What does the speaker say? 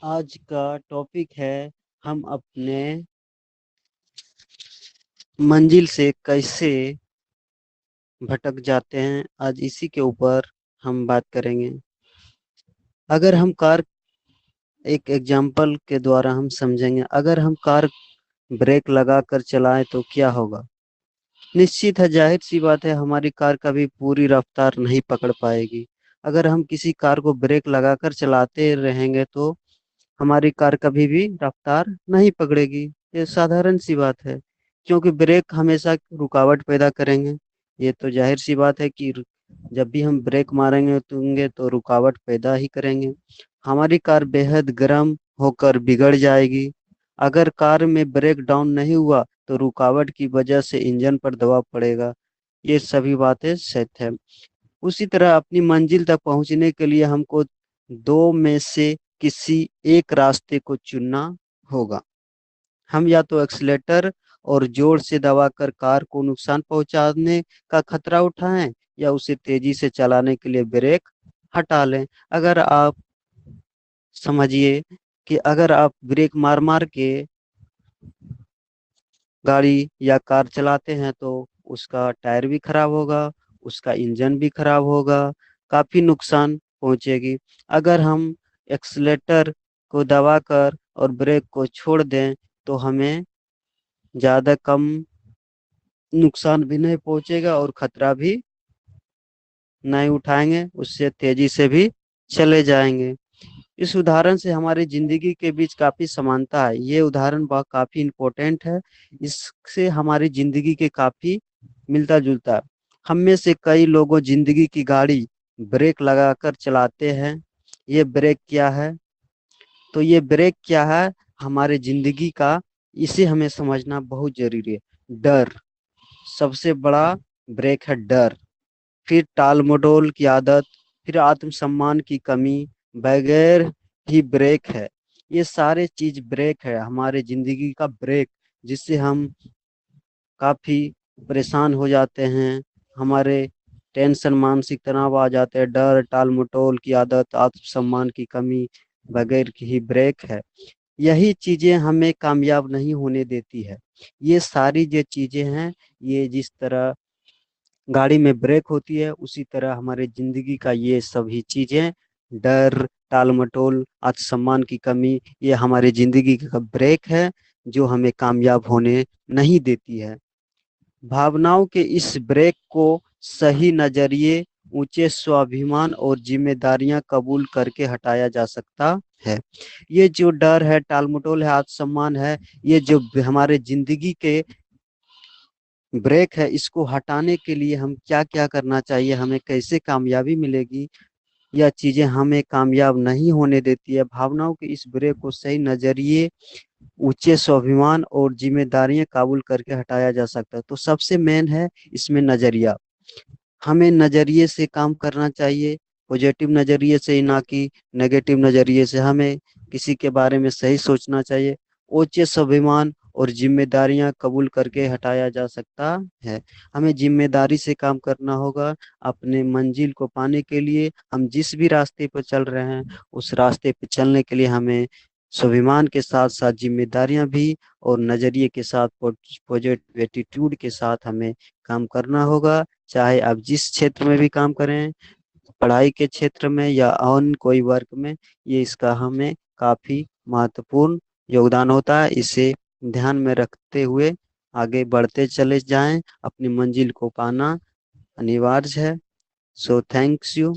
आज का टॉपिक है हम अपने मंजिल से कैसे भटक जाते हैं। आज इसी के ऊपर हम बात करेंगे। अगर हम कार एक एग्जाम्पल के द्वारा हम समझेंगे। अगर हम कार ब्रेक लगा कर चलाएं तो क्या होगा। निश्चित है, जाहिर सी बात है, हमारी कार कभी पूरी रफ्तार नहीं पकड़ पाएगी। अगर हम किसी कार को ब्रेक लगाकर चलाते रहेंगे तो हमारी कार कभी भी रफ्तार नहीं पकड़ेगी। ये साधारण सी बात है, क्योंकि ब्रेक हमेशा रुकावट पैदा करेंगे। ये तो जाहिर सी बात है कि जब भी हम ब्रेक मारेंगे तो रुकावट पैदा ही करेंगे। हमारी कार बेहद गर्म होकर बिगड़ जाएगी। अगर कार में ब्रेक डाउन नहीं हुआ तो रुकावट की वजह से इंजन पर दबाव पड़ेगा। ये सभी बातें सत्य है। उसी तरह अपनी मंजिल तक पहुंचने के लिए हमको दो में से किसी एक रास्ते को चुनना होगा। हम या तो एक्सीलेटर और जोर से दबाकर कार को नुकसान पहुंचाने का खतरा उठाएं, या उसे तेजी से चलाने के लिए ब्रेक हटा लें। अगर आप समझिए कि अगर आप ब्रेक मार मार के गाड़ी या कार चलाते हैं तो उसका टायर भी खराब होगा, उसका इंजन भी खराब होगा, काफी नुकसान पहुंचेगी। अगर हम एक्सीलेटर को दबाकर और ब्रेक को छोड़ दें तो हमें ज्यादा कम नुकसान भी नहीं पहुंचेगा और खतरा भी नहीं उठाएंगे, उससे तेजी से भी चले जाएंगे। इस उदाहरण से हमारी जिंदगी के बीच काफी समानता है। ये उदाहरण बहुत काफी इम्पोर्टेंट है। इससे हमारी जिंदगी के काफी मिलता जुलता है। हम में से कई लोगों जिंदगी की गाड़ी ब्रेक लगाकर चलाते हैं। ये ब्रेक क्या है? तो ये ब्रेक क्या है हमारे जिंदगी का, इसे हमें समझना बहुत जरूरी है। डर सबसे बड़ा ब्रेक है, डर। फिर टाल मटोल की आदत, फिर आत्मसम्मान की कमी बगैर ही ब्रेक है। ये सारे चीज ब्रेक है, हमारे जिंदगी का ब्रेक, जिससे हम काफी परेशान हो जाते हैं। हमारे टेंशन, मानसिक तनाव आ जाते हैं। डर, टाल मटोल की आदत, आत्मसम्मान की कमी बगैर ही ब्रेक है। यही चीजें हमें कामयाब नहीं होने देती है। ये सारी जो चीजें हैं, ये जिस तरह गाड़ी में ब्रेक होती है उसी तरह हमारे जिंदगी का ये सभी चीजें, डर, टाल मटोल, आत्मसम्मान की कमी, ये हमारे जिंदगी का ब्रेक है जो हमें कामयाब होने नहीं देती है। भावनाओं के इस ब्रेक को सही नजरिए, ऊंचे स्वाभिमान और जिम्मेदारियां कबूल करके हटाया जा सकता है। ये जो डर है, टालमटोल है, आत्मसम्मान है, ये जो हमारे जिंदगी के ब्रेक है, इसको हटाने के लिए हम क्या क्या करना चाहिए, हमें कैसे कामयाबी मिलेगी, यह चीजें हमें कामयाब नहीं होने देती है। भावनाओं के इस ब्रेक को सही नजरिए, ऊंचे स्वाभिमान और जिम्मेदारियां काबूल करके हटाया जा सकता है। तो सबसे मेन है इसमें नजरिया। हमें नजरिए से काम करना चाहिए, पॉजिटिव नजरिए से ही, ना कि नेगेटिव नजरिए से। हमें किसी के बारे में सही सोचना चाहिए। ऊंचे स्वाभिमान और जिम्मेदारियां कबूल करके हटाया जा सकता है। हमें जिम्मेदारी से काम करना होगा। अपने मंजिल को पाने के लिए हम जिस भी रास्ते पर चल रहे हैं, उस रास्ते पर चलने के लिए हमें स्वाभिमान के साथ साथ जिम्मेदारियां भी और नजरिए के साथ, पॉजिटिव एटीट्यूड के साथ हमें काम करना होगा। चाहे आप जिस क्षेत्र में भी काम करें, पढ़ाई के क्षेत्र में या अन्य कोई वर्क में, ये इसका हमें काफी महत्वपूर्ण योगदान होता है। इसे ध्यान में रखते हुए आगे बढ़ते चले जाएं। अपनी मंजिल को पाना अनिवार्य है। So thanks you.